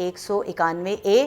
191A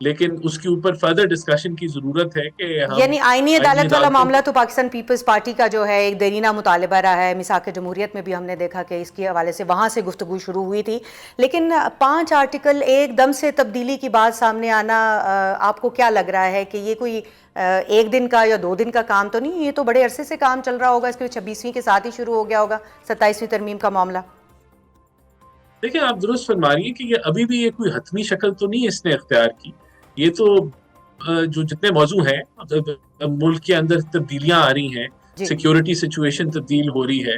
لیکن اس کے اوپر فردر ڈسکشن کی ضرورت ہے کہ ہم یعنی آئینی عدالت والا عدالتوں معاملہ تو پاکستان پیپلز پارٹی کا جو ہے ایک دیرینہ مطالبہ رہا ہے. میثاق جمہوریت میں بھی ہم نے دیکھا کہ اس کے حوالے سے وہاں سے گفتگو شروع ہوئی تھی, لیکن 5 آرٹیکل ایک دم سے تبدیلی کی بات سامنے آنا, آپ کو کیا لگ رہا ہے کہ یہ کوئی ایک دن کا یا 2 دن کا کام تو نہیں, یہ تو بڑے عرصے سے کام چل رہا ہوگا, اس کے 26ویں کے ساتھ ہی شروع ہو گیا ہوگا 27ویں ترمیم کا معاملہ؟ دیکھیں, آپ درست فرما رہی ہیں کہ یہ ابھی بھی یہ کوئی حتمی شکل تو نہیں اس نے اختیار کی. یہ تو جو جتنے موضوع ہیں, ملک کے اندر تبدیلیاں آ رہی ہیں, سیکیورٹی سچویشن تبدیل ہو رہی ہے,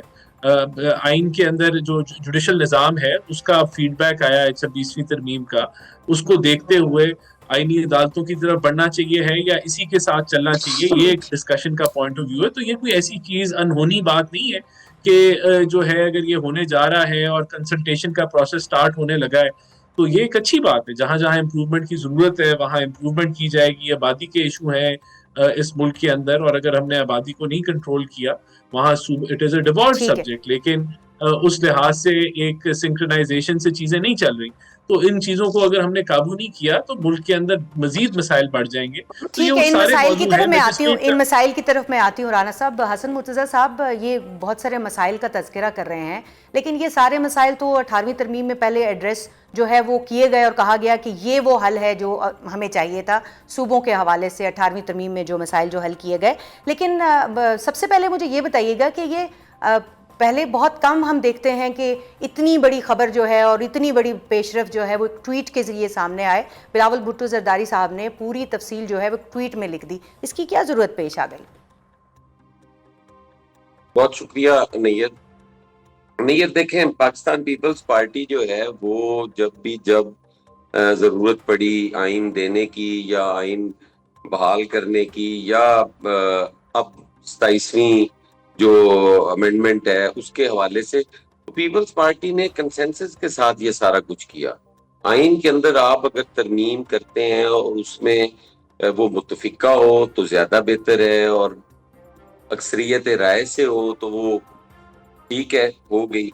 آئین کے اندر جو جوڈیشل نظام ہے اس کا فیڈ بیک آیا ہے 26ویں ترمیم کا, اس کو دیکھتے ہوئے آئینی عدالتوں کی طرف بڑھنا چاہیے ہے یا اسی کے ساتھ چلنا چاہیے, یہ ایک ڈسکشن کا پوائنٹ آف ویو ہے. تو یہ کوئی ایسی چیز انہونی بات نہیں ہے کہ جو ہے اگر یہ ہونے جا رہا ہے اور کنسلٹیشن کا پروسیس سٹارٹ ہونے لگا ہے تو یہ ایک اچھی بات ہے. جہاں جہاں امپروومنٹ کی ضرورت ہے وہاں امپروومنٹ کی جائے گی. آبادی کے ایشو ہیں اس ملک کے اندر, اور اگر ہم نے آبادی کو نہیں کنٹرول کیا وہاں it is a devolved subject, لیکن اس لحاظ سے ایک سنکرونائزیشن سے چیزیں نہیں چل رہی. تو ان چیزوں کو اگر ہم نے قابو نہیں کیا تو ملک کے اندر مزید مسائل بڑھ جائیں گے. تو یہ ٹھیک ہے, ان سارے مسائل کی موضوع طرف ہیں میں آتی ہوں, لیجسلیٹ ان مسائل کی طرف میں آتی ہوں. رانا صاحب, حسن مرتضیٰ صاحب یہ بہت سارے مسائل کا تذکرہ کر رہے ہیں, لیکن یہ سارے مسائل تو 18ویں ترمیم میں پہلے ایڈریس جو ہے وہ کیے گئے اور کہا گیا کہ یہ وہ حل ہے جو ہمیں چاہیے تھا صوبوں کے حوالے سے. 18ویں ترمیم میں جو مسائل جو حل کیے گئے, لیکن سب سے پہلے مجھے یہ بتائیے گا کہ یہ پہلے بہت کم ہم دیکھتے ہیں کہ اتنی بڑی خبر جو ہے اور اتنی بڑی پیش رفت جو ہے وہ ایک ٹویٹ کے ذریعے سامنے آئے. بلاول بھٹو زرداری صاحب نے پوری تفصیل جو ہے وہ ٹویٹ میں لکھ دی, اس کی کیا ضرورت پیش آ گئی؟ بہت شکریہ نیت. دیکھیں, پاکستان پیپلز پارٹی جو ہے وہ جب ضرورت پڑی آئین دینے کی یا آئین بحال کرنے کی یا اب 27ویں جو امینڈمنٹ ہے اس کے حوالے سے, پیپلز پارٹی نے کنسنسس کے ساتھ یہ سارا کچھ کیا. آئین کے اندر آپ اگر ترمیم کرتے ہیں اور اس میں وہ متفقہ ہو تو زیادہ بہتر ہے, اور اکثریت رائے سے ہو تو وہ ٹھیک ہے, ہو گئی.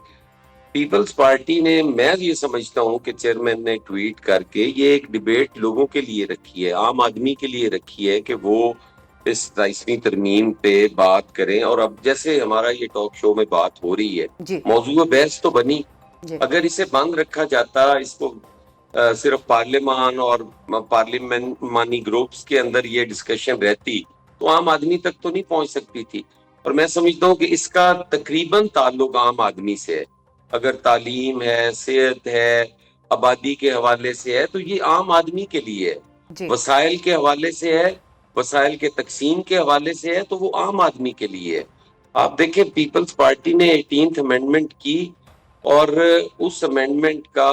پیپلز پارٹی نے, میں یہ سمجھتا ہوں کہ چیئرمین نے ٹویٹ کر کے یہ ایک ڈیبیٹ لوگوں کے لیے رکھی ہے, عام آدمی کے لیے رکھی ہے کہ وہ اس 27ویں ترمیم پہ بات کریں. اور اب جیسے ہمارا یہ ٹاک شو میں بات ہو رہی ہے, موضوع بحث تو بنی, اگر اسے بند رکھا جاتا, اس کو صرف پارلیمان اور پارلیمانی گروپس کے اندر یہ ڈسکشن رہتی تو عام آدمی تک تو نہیں پہنچ سکتی تھی. اور میں سمجھتا ہوں کہ اس کا تقریباً تعلق عام آدمی سے ہے. اگر تعلیم ہے, صحت ہے, آبادی کے حوالے سے ہے تو یہ عام آدمی کے لیے ہے. وسائل کے حوالے سے ہے, وسائل کے تقسیم کے حوالے سے ہے تو وہ عام آدمی کے لیے ہے. آپ دیکھیں, پیپلز پارٹی نے 18th امینڈمنٹ کی, اور اس امینڈمنٹ کا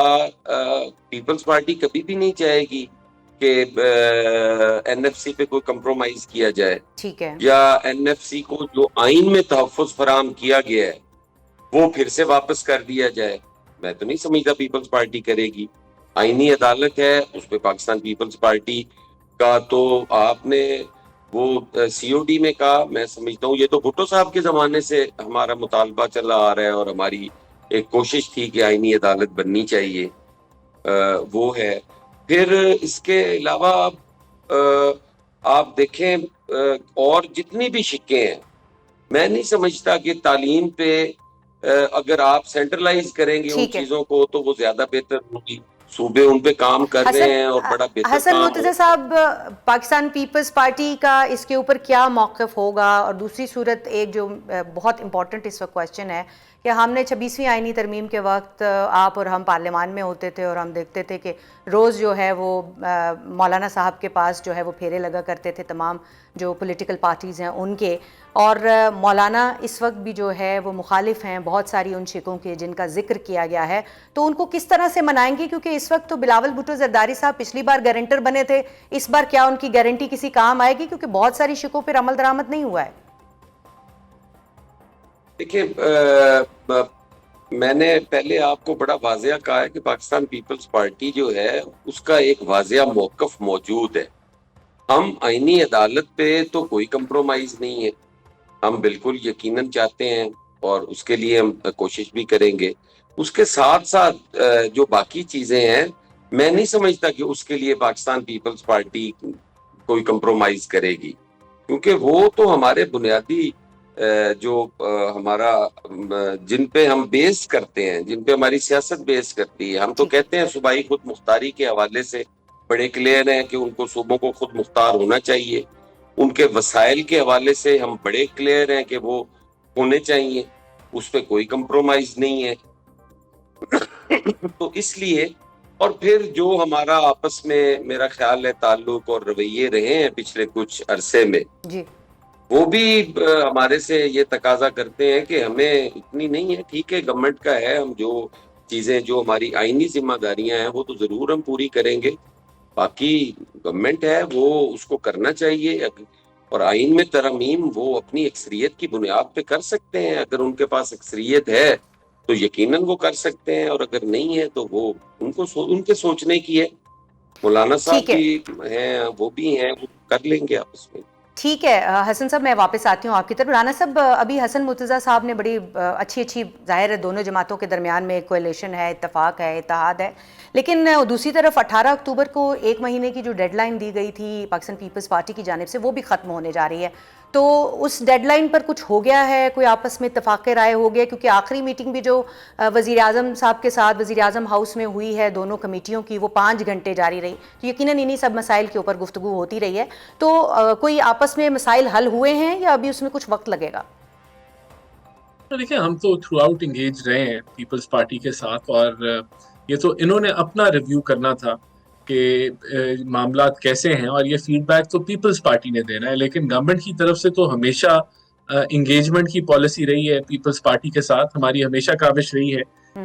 پیپلز پارٹی کبھی بھی نہیں چاہے گی کہ این ایف سی پہ کوئی کمپرومائز کیا جائے, یا این ایف سی کو جو آئین میں تحفظ فراہم کیا گیا ہے وہ پھر سے واپس کر دیا جائے. میں تو نہیں سمجھتا پیپلز پارٹی کرے گی. آئینی عدالت ہے, اس پہ پاکستان پیپلز پارٹی کا تو آپ نے وہ سی او ڈی میں کہا, میں سمجھتا ہوں یہ تو بھٹو صاحب کے زمانے سے ہمارا مطالبہ چلا آ رہا ہے اور ہماری ایک کوشش تھی کہ آئینی عدالت بننی چاہیے, وہ ہے. پھر اس کے علاوہ آپ دیکھیں اور جتنی بھی شکیں ہیں, میں نہیں سمجھتا کہ تعلیم پہ اگر آپ سینٹرلائز کریں گے ان چیزوں کو تو وہ زیادہ بہتر ہوگی. صوبے ان پہ کام کر رہے ہیں اور بڑا بہتر حسن مرتضیٰ صاحب, پاکستان پیپلز پارٹی کا اس کے اوپر کیا موقف ہوگا؟ اور دوسری صورت ایک جو بہت امپورٹنٹ اس وقت کویسچن ہے کہ ہم نے 26ویں آئینی ترمیم کے وقت آپ اور ہم پارلیمان میں ہوتے تھے اور ہم دیکھتے تھے کہ روز جو ہے وہ مولانا صاحب کے پاس جو ہے وہ پھیرے لگا کرتے تھے تمام جو پولیٹیکل پارٹیز ہیں ان کے, اور مولانا اس وقت بھی جو ہے وہ مخالف ہیں بہت ساری ان شکوں کے جن کا ذکر کیا گیا ہے. تو ان کو کس طرح سے منائیں گے؟ کیونکہ اس وقت تو بلاول بھٹو زرداری صاحب پچھلی بار گارنٹر بنے تھے, اس بار کیا ان کی گارنٹی کسی کام آئے گی؟ کیونکہ بہت ساری شکوں پر عمل درآمد نہیں ہوا ہے. دیکھیں, میں نے پہلے آپ کو بڑا واضح کہا ہے کہ پاکستان پیپلز پارٹی جو ہے اس کا ایک واضح موقف موجود ہے. ہم آئینی عدالت پہ تو کوئی کمپرومائز نہیں ہے, ہم بالکل یقیناً چاہتے ہیں اور اس کے لیے ہم کوشش بھی کریں گے. اس کے ساتھ ساتھ جو باقی چیزیں ہیں میں نہیں سمجھتا کہ اس کے لیے پاکستان پیپلز پارٹی کوئی کمپرومائز کرے گی، کیونکہ وہ تو ہمارے بنیادی جو ہمارا جن پہ ہم بیس کرتے ہیں، جن پہ ہماری سیاست بیس کرتی ہے، ہم تو کہتے ہیں صوبائی خود مختاری کے حوالے سے بڑے کلیئر ہیں کہ ان کو صوبوں کو خود مختار ہونا چاہیے، ان کے وسائل کے حوالے سے ہم بڑے کلیئر ہیں کہ وہ ہونے چاہیے، اس پہ کوئی کمپرومائز نہیں ہے۔ تو اس لیے، اور پھر جو ہمارا آپس میں میرا خیال ہے تعلق اور رویے رہے ہیں پچھلے کچھ عرصے میں، جی وہ بھی ہمارے سے یہ تقاضا کرتے ہیں کہ ہمیں اتنی نہیں ہے، ٹھیک ہے گورنمنٹ کا ہے، ہم جو چیزیں جو ہماری آئینی ذمہ داریاں ہیں وہ تو ضرور ہم پوری کریں گے، باقی گورنمنٹ ہے وہ اس کو کرنا چاہیے، اور آئین میں ترمیم وہ اپنی اکثریت کی بنیاد پہ کر سکتے ہیں، اگر ان کے پاس اکثریت ہے تو یقیناً وہ کر سکتے ہیں، اور اگر نہیں ہے تو وہ ان کے سوچنے کی ہے۔ مولانا صاحب ٹھیک ہے، بھی ہیں، وہ بھی ہیں، وہ کر لیں گے آپس میں۔ ٹھیک ہے حسن صاحب، میں واپس آتی ہوں آپ کی طرف۔ رانا صاحب، ابھی حسن مرتضیٰ صاحب نے بڑی اچھی ظاہر ہے دونوں جماعتوں کے درمیان میں کولیشن ہے، اتفاق ہے، اتحاد ہے، لیکن دوسری طرف 18 اکتوبر کو 1 مہینے کی جو ڈیڈ لائن دی گئی تھی پاکستان پیپلز پارٹی کی جانب سے، وہ بھی ختم ہونے جا رہی ہے، تو اس ڈیڈ لائن پر کچھ ہو گیا ہے، کوئی آپس میں اتفاق رائے ہو گیا؟ کیونکہ آخری میٹنگ بھی جو وزیر اعظم صاحب کے ساتھ وزیر اعظم ہاؤس میں ہوئی ہے دونوں کمیٹیوں کی، وہ 5 گھنٹے جاری رہی، تو یقیناً انہی سب مسائل کے اوپر گفتگو ہوتی رہی ہے، تو کوئی آپس میں مسائل حل ہوئے ہیں یا ابھی اس میں کچھ وقت لگے گا؟ دیکھیں، ہم تو تھرو آؤٹ انگیج رہے ہیں پیپلز پارٹی کے ساتھ، اور یہ تو انہوں نے اپنا ریویو کرنا تھا کہ معاملات کیسے ہیں، اور یہ فیڈ بیک تو پیپلز پارٹی نے دینا ہے، لیکن گورنمنٹ کی طرف سے تو ہمیشہ انگیجمنٹ کی پالیسی رہی ہے پیپلز پارٹی کے ساتھ، ہماری ہمیشہ کاوش رہی ہے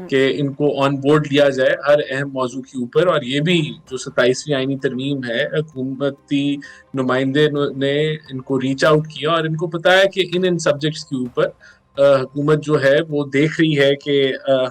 کہ ان کو آن بورڈ لیا جائے ہر اہم موضوع کے اوپر، اور یہ بھی جو 27ویں آئینی ترمیم ہے، حکومتی نمائندے نے ان کو ریچ آؤٹ کیا اور ان کو بتایا کہ ان سبجیکٹس کے اوپر حکومت جو ہے وہ دیکھ رہی ہے کہ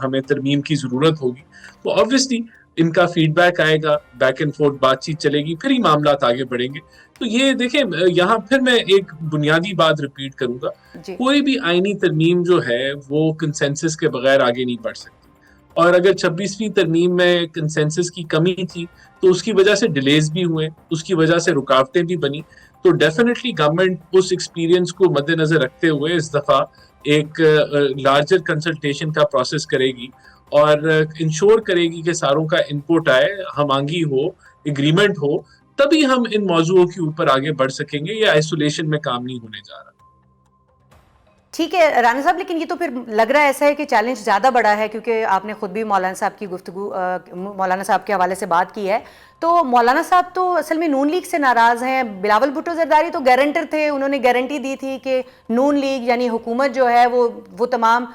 ہمیں ترمیم کی ضرورت ہوگی، تو آبویسلی ان کا فیڈ بیک آئے گا، بیک اینڈ فورتھ بات چیت چلے گی، پھر ہی معاملات آگے بڑھیں گے۔ تو یہ دیکھیں، یہاں پھر میں ایک بنیادی بات ریپیٹ کروں گا، کوئی بھی آئینی ترمیم جو ہے وہ کنسنسس کے بغیر آگے نہیں بڑھ سکتی، اور اگر 26ویں ترمیم میں کنسنسس کی کمی تھی تو اس کی وجہ سے ڈیلیز بھی ہوئے، اس کی وجہ سے رکاوٹیں بھی بنی، تو ڈیفینیٹلی گورنمنٹ اس ایکسپیرینس کو مد نظر رکھتے ہوئے اس دفعہ ایک لارجر کنسلٹیشن کا پروسیس کرے گی اور انشور کرے گی کہ ساروں کا انپوٹ آئے، ہم آنگی ہو، اگریمنٹ ہو، تبھی ہم ان موضوعوں کے اوپر آگے بڑھ سکیں گے۔ یہ آئسولیشن میں کام نہیں ہونے جا رہا۔ ٹھیک ہے رانا صاحب، لیکن یہ تو پھر لگ رہا ہے ایسا ہے کہ چیلنج زیادہ بڑا ہے، کیونکہ آپ نے خود بھی مولانا صاحب کی گفتگو مولانا صاحب کے حوالے سے بات کی ہے، تو مولانا صاحب تو اصل میں نون لیگ سے ناراض ہیں۔ بلاول بھٹو زرداری تو گارنٹر تھے، انہوں نے گارنٹی دی تھی کہ نون لیگ یعنی حکومت جو ہے وہ تمام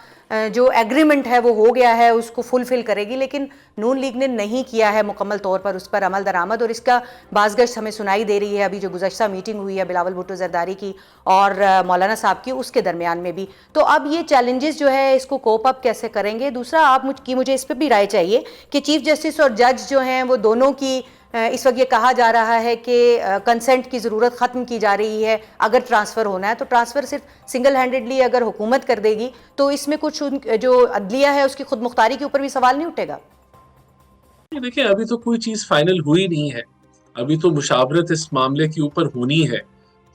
جو ایگریمنٹ ہے وہ ہو گیا ہے، اس کو فلفل کرے گی، لیکن نون لیگ نے نہیں کیا ہے مکمل طور پر اس پر عمل درآمد، اور اس کا بازگشت ہمیں سنائی دے رہی ہے۔ ابھی جو گزشتہ میٹنگ ہوئی ہے بلاول بھٹو زرداری کی اور مولانا صاحب کی، اس کے درمیان میں بھی، تو اب یہ چیلنجز جو ہے اس کو کوپ اپ کیسے کریں گے؟ دوسرا آپ مجھے اس پہ بھی رائے چاہیے کہ چیف جسٹس اور جج جو ہیں وہ دونوں کی اس وقت یہ کہا جا رہا ہے کہ کنسنٹ کی ضرورت ختم کی جا رہی ہے، اگر ٹرانسفر ہونا ہے تو ٹرانسفر صرف سنگل ہینڈڈلی اگر حکومت کر دے گی تو اس میں کچھ جو عدلیہ ہے اس کی خود مختاری کے اوپر بھی سوال نہیں اٹھے گا؟ دیکھیں، ابھی تو کوئی چیز فائنل ہوئی نہیں ہے، ابھی تو مشاورت اس معاملے کے اوپر ہونی ہے،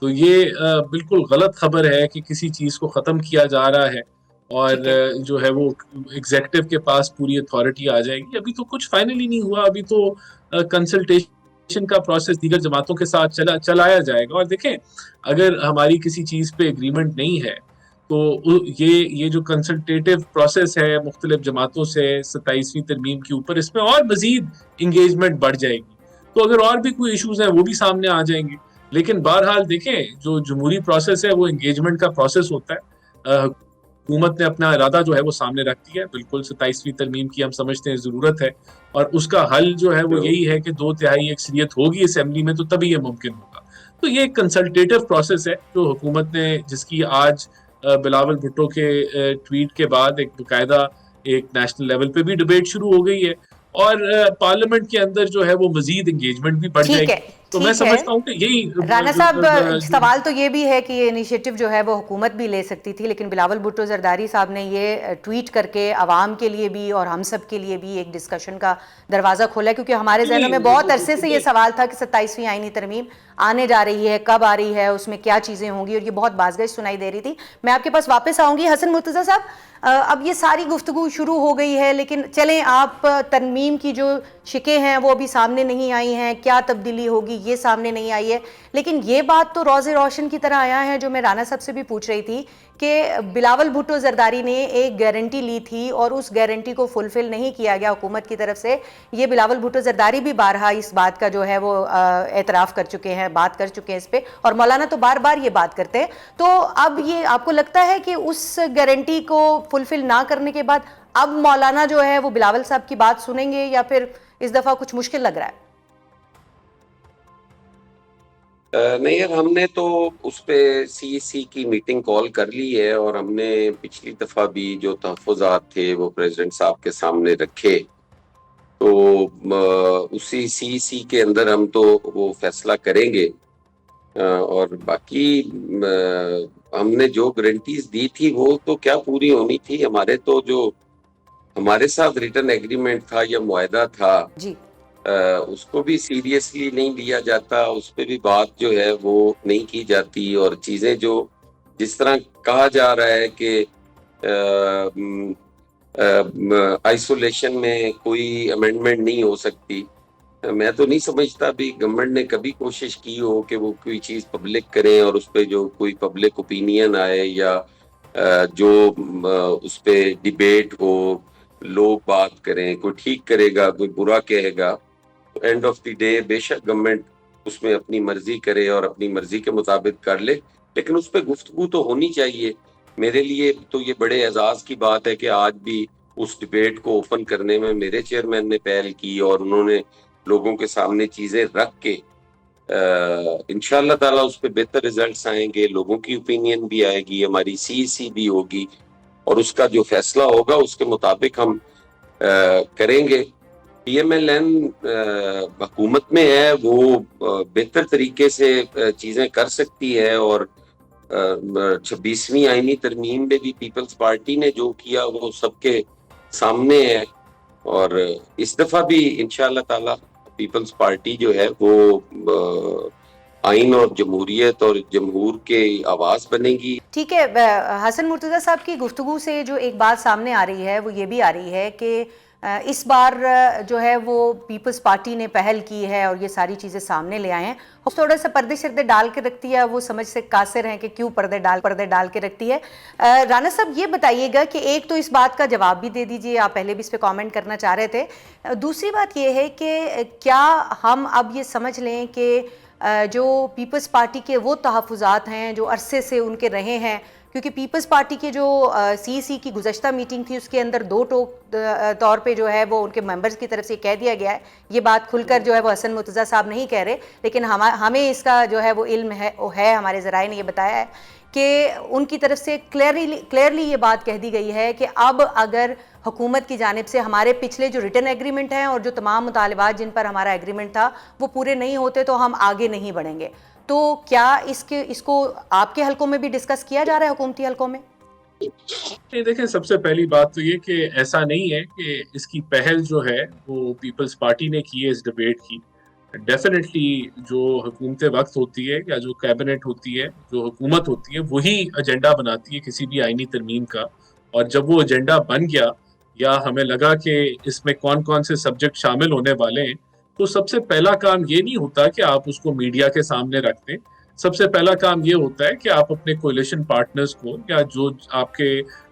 تو یہ بالکل غلط خبر ہے کہ کسی چیز کو ختم کیا جا رہا ہے اور جو ہے وہ ایگزیکٹو کے پاس پوری اتھارٹی آ جائے گی۔ ابھی تو کچھ فائنل ہی نہیں ہوا، ابھی تو کنسلٹیشن کا پروسیس دیگر جماعتوں کے ساتھ چلایا جائے گا، اور دیکھیں اگر ہماری کسی چیز پہ اگریمنٹ نہیں ہے تو یہ جو کنسلٹیٹیو پروسیس ہے مختلف جماعتوں سے 27ویں ترمیم کے اوپر، اس میں اور مزید انگیجمنٹ بڑھ جائے گی، تو اگر اور بھی کوئی ایشوز ہیں وہ بھی سامنے آ جائیں گے، لیکن بہرحال دیکھیں جو جمہوری پروسیس ہے وہ انگیجمنٹ کا پروسیس ہوتا ہے۔ حکومت نے اپنا ارادہ جو ہے وہ سامنے رکھ دیا ہے، بالکل 27ویں ترمیم کی ہم سمجھتے ہیں ضرورت ہے، اور اس کا حل جو ہے وہ یہی ہے کہ 2/3 اکثریت ہوگی اسمبلی میں، تو تبھی یہ ممکن ہوگا۔ تو یہ ایک کنسلٹیٹیو پروسیس ہے جو حکومت نے، جس کی آج بلاول بھٹو کے ٹویٹ کے بعد ایک باقاعدہ ایک نیشنل لیول پہ بھی ڈیبیٹ شروع ہو گئی ہے، اور پارلیمنٹ کے اندر جو ہے وہ مزید انگیجمنٹ بھی بڑھ جائے گی۔ تو میں سمجھتا ہوں کہ یہی رانا صاحب سوال تو یہ بھی ہے کہ یہ انیشیٹو جو ہے وہ حکومت بھی لے سکتی تھی، لیکن بلاول بھٹو زرداری صاحب نے یہ ٹویٹ کر کے عوام کے لیے بھی اور ہم سب کے لیے بھی ایک ڈسکشن کا دروازہ کھولا ہے، کیونکہ ہمارے ذہنوں میں بہت عرصے سے یہ سوال تھا کہ 27ویں آئینی ترمیم آنے جا رہی ہے، کب آ رہی ہے، اس میں کیا چیزیں ہوں گی، اور یہ بہت بازگشت سنائی دے رہی تھی. میں آپ کے پاس واپس آؤں گی. حسن مرتضیٰ صاحب، اب یہ ساری گفتگو شروع ہو گئی ہے، لیکن چلیں آپ ترمیم کی جو شکیں ہیں وہ ابھی سامنے نہیں آئی ہیں، کیا تبدیلی ہوگی یہ سامنے نہیں آئی ہے، لیکن یہ بات تو روز روشن کی طرح آیا ہے جو میں رانا صاحب سے بھی پوچھ رہی تھی کہ بلاول بھٹو زرداری نے ایک گارنٹی لی تھی اور اس گارنٹی کو فلفل نہیں کیا گیا حکومت کی طرف سے. یہ بلاول بھٹو زرداری بھی بارہا اس بات کا جو ہے وہ اعتراف کر چکے ہیں، بات کر چکے ہیں اس پہ، اور مولانا تو بار بار یہ بات کرتے ہیں. تو اب یہ آپ کو لگتا ہے کہ اس گارنٹی کو فلفل نہ کرنے کے بعد اب مولانا جو ہے وہ بلاول صاحب کی بات سنیں گے، یا پھر اس دفعہ کچھ مشکل لگ رہا ہے؟ نہیں یار، ہم نے تو اس پہ سی کی میٹنگ کال کر لی ہے، اور ہم نے پچھلی دفعہ بھی جو تحفظات تھے وہ پریزیڈنٹ صاحب کے سامنے رکھے، تو اسی سی کے اندر ہم تو وہ فیصلہ کریں گے. اور باقی ہم نے جو گارنٹیز دی تھی وہ تو کیا پوری ہونی تھی. ہمارے تو جو ہمارے ساتھ ریٹرن ایگریمنٹ تھا یا معاہدہ تھا جی، اس کو بھی سیریسلی نہیں لیا جاتا، اس پہ بھی بات جو ہے وہ نہیں کی جاتی، اور چیزیں جو جس طرح کہا جا رہا ہے کہ آئسولیشن میں کوئی امینڈمنٹ نہیں ہو سکتی، میں تو نہیں سمجھتا بھی گورنمنٹ نے کبھی کوشش کی ہو کہ وہ کوئی چیز پبلک کریں اور اس پہ جو کوئی پبلک اوپینین آئے یا جو اس پہ ڈیبیٹ ہو، لوگ بات کریں، کوئی ٹھیک کرے گا کوئی برا کہے گا. اینڈ آف دی ڈے بے شک گورنمنٹ اس میں اپنی مرضی کرے اور اپنی مرضی کے مطابق کر لے، لیکن اس پہ گفتگو تو ہونی چاہیے. میرے لیے تو یہ بڑے اعزاز کی بات ہے کہ آج بھی اس ڈیبیٹ کو اوپن کرنے میں میرے چیئرمین نے پہل کی، اور انہوں نے لوگوں کے سامنے چیزیں رکھ کے انشاءاللہ تعالیٰ اس پہ بہتر ریزلٹس آئیں گے، لوگوں کی اوپینین بھی آئے گی، ہماری سی بھی ہوگی، اور اس کا جو فیصلہ ہوگا اس کے مطابق ہم کریں گے. پی ایم ایل این حکومت میں ہے، وہ بہتر طریقے سے چیزیں کر سکتی ہے، اور 26ویں آئینی ترمیم میں بھی پیپلز پارٹی نے جو کیا وہ سب کے سامنے ہے، اور اس دفعہ بھی انشاءاللہ تعالی پیپلز پارٹی جو ہے وہ آئین اور جمہوریت اور جمہور کے آواز بنے گی. ٹھیک ہے. حسن مرتضیٰ صاحب کی گفتگو سے جو ایک بات سامنے آ رہی ہے وہ یہ بھی آ رہی ہے کہ اس بار جو ہے وہ پیپلز پارٹی نے پہل کی ہے اور یہ ساری چیزیں سامنے لے آئے ہیں. تھوڑا سا پردے شردے ڈال کے رکھتی ہے، وہ سمجھ سے قاصر ہیں کہ کیوں پردے ڈال کے رکھتی ہے. رانا صاحب یہ بتائیے گا کہ ایک تو اس بات کا جواب بھی دے دیجئے، آپ پہلے بھی اس پہ کامنٹ کرنا چاہ رہے تھے. دوسری بات یہ ہے کہ کیا ہم اب یہ سمجھ لیں کہ جو پیپلز پارٹی کے وہ تحفظات ہیں جو عرصے سے ان کے رہے ہیں، کیونکہ پیپلز پارٹی کے جو سی کی گزشتہ میٹنگ تھی اس کے اندر دو طور پہ جو ہے وہ ان کے ممبرز کی طرف سے کہہ دیا گیا ہے، یہ بات کھل کر جو ہے وہ حسن مرتضیٰ صاحب نہیں کہہ رہے، لیکن ہمیں اس کا جو ہے وہ علم ہے، ہمارے ذرائع نے یہ بتایا ہے کہ ان کی طرف سے کلیئرلی یہ بات کہہ دی گئی ہے کہ اب اگر حکومت کی جانب سے ہمارے پچھلے جو ریٹن ایگریمنٹ ہیں اور جو تمام مطالبات جن پر ہمارا ایگریمنٹ تھا وہ پورے نہیں ہوتے تو ہم آگے نہیں بڑھیں گے. تو کیا اس کو آپ کے حلقوں میں بھی ڈسکس کیا جا رہا ہے، حکومتی حلقوں میں؟ دیکھیں، سب سے پہلی بات تو یہ کہ ایسا نہیں ہے کہ اس کی پہل جو ہے وہ پیپلز پارٹی نے کی ہے اس ڈیبیٹ کی. ڈیفینیٹلی جو حکومت وقت ہوتی ہے یا جو کیبنٹ ہوتی ہے، جو حکومت ہوتی ہے، وہی ایجنڈا بناتی ہے کسی بھی آئینی ترمیم کا، اور جب وہ ایجنڈا بن گیا یا ہمیں لگا کہ اس میں کون سے سبجیکٹ شامل ہونے والے ہیں، تو سب سے پہلا کام یہ نہیں ہوتا کہ آپ اس کو میڈیا کے سامنے رکھ دیں. سب سے پہلا کام یہ ہوتا ہے کہ آپ اپنے کولیشن پارٹنرز کو یا جو آپ کے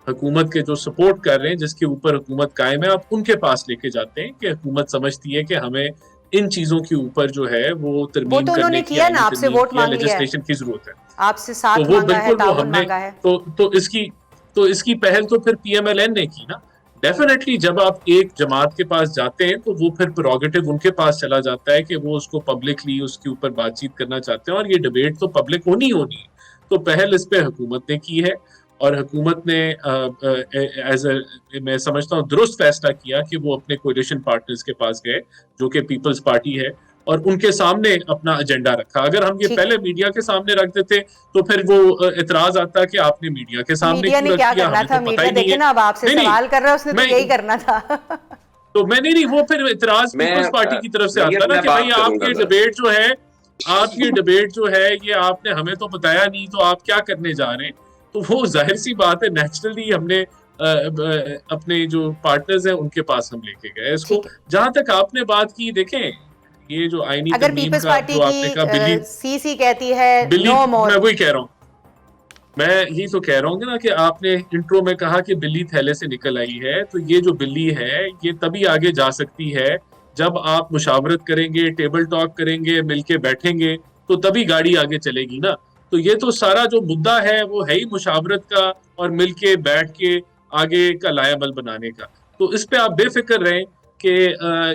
حکومت کے جو سپورٹ کر رہے ہیں، جس کے اوپر حکومت قائم ہے، آپ ان کے پاس لے کے جاتے ہیں کہ حکومت سمجھتی ہے کہ ہمیں ان چیزوں کے اوپر جو ہے وہ ترمیم کرنے کی لیجسلیشن کی ضرورت ہے. آپ سے ساتھ مانگا ہے، تعاون مانگا ہے. تو اس کی پہل تو پھر پی ایم ایل این نے کی نا. ڈیفینیٹلی جب آپ ایک جماعت کے پاس جاتے ہیں تو وہ پھر پروگیٹو ان کے پاس چلا جاتا ہے کہ وہ اس کو پبلکلی اس کے اوپر بات چیت کرنا چاہتے ہیں، اور یہ ڈیبیٹ تو پبلک ہونی ہے. تو پہل اس پہ حکومت نے کی ہے، اور حکومت نے میں سمجھتا ہوں درست فیصلہ کیا کہ وہ اپنے کولیشن پارٹنرز کے پاس گئے جو کہ پیپلز پارٹی ہے، اور ان کے سامنے اپنا ایجنڈا رکھا. اگر ہم یہ ٹھیک. پہلے میڈیا کے سامنے رکھ دیتے تو پھر وہ اعتراض آتا کہ آپ نے میڈیا کے سامنے میڈیا کیوں نے رکھ کیا دیا, کرنا ہمیں تھا, تو پتہ میڈیا ہی نہیں دیکھیں ہے. نا اب آپ سے نہیں سوال کر رہا ہے, اس نے تو میں یہی کرنا تھا. تو میں نہیں وہ پھر اعتراض پیپلز پارٹی کی طرف سے آتا نا کہ بھائی آپ کی ڈیبیٹ جو ہے, آپ کی ڈیبیٹ جو ہے یہ آپ نے ہمیں تو بتایا نہیں, تو آپ کیا کرنے جا رہے ہیں. تو وہ ظاہر سی بات ہے, نیچرلی ہم نے اپنے جو پارٹنرز ہیں ان کے پاس ہم لے کے گئے اس کو. ٹھیک ہے. جہاں تک آپ نے بات کی, دیکھیں یہ جو آئینی اگر ترمیم پیپلز کا پارٹی جو آپ نے کی کہا سی سی کہتی ہے بلی, نو مور, میں وہی کہہ رہا ہوں, میں یہی تو کہہ رہا ہوں نا کہ آپ نے انٹرو میں کہا کہ بلی تھیلے سے نکل آئی ہے, تو یہ جو بلی ہے یہ تبھی آگے جا سکتی ہے جب آپ مشاورت کریں گے, ٹیبل ٹاک کریں گے, مل کے بیٹھیں گے, تو تبھی گاڑی آگے چلے گی نا. تو یہ تو سارا جو مدعا ہے وہ ہے ہی مشاورت کا اور مل کے بیٹھ کے آگے کا لائے عمل بنانے کا. تو اس پہ آپ بے فکر رہیں کہ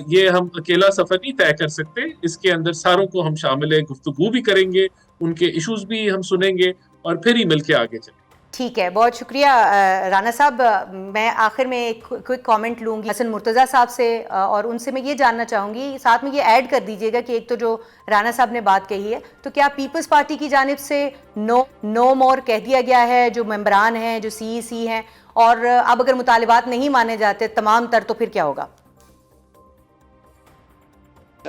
یہ ہم اکیلا سفر نہیں طے کر سکتے, اس کے اندر ساروں کو ہم شامل ہیں, گفتگو بھی کریں گے, ان کے ایشوز بھی ہم سنیں گے اور پھر ہی مل کے آگے چلیں گے. ٹھیک ہے, بہت شکریہ رانا صاحب. میں آخر میں ایک کوئک کامنٹ لوں گی حسن مرتضیٰ صاحب سے, اور ان سے میں یہ جاننا چاہوں گی, ساتھ میں یہ ایڈ کر دیجئے گا کہ ایک تو جو رانا صاحب نے بات کہی ہے, تو کیا پیپلز پارٹی کی جانب سے نو مور کہہ دیا گیا ہے جو ممبران ہیں, جو سی ہیں, اور اب اگر مطالبات نہیں مانے جاتے تمام تر تو پھر کیا ہوگا؟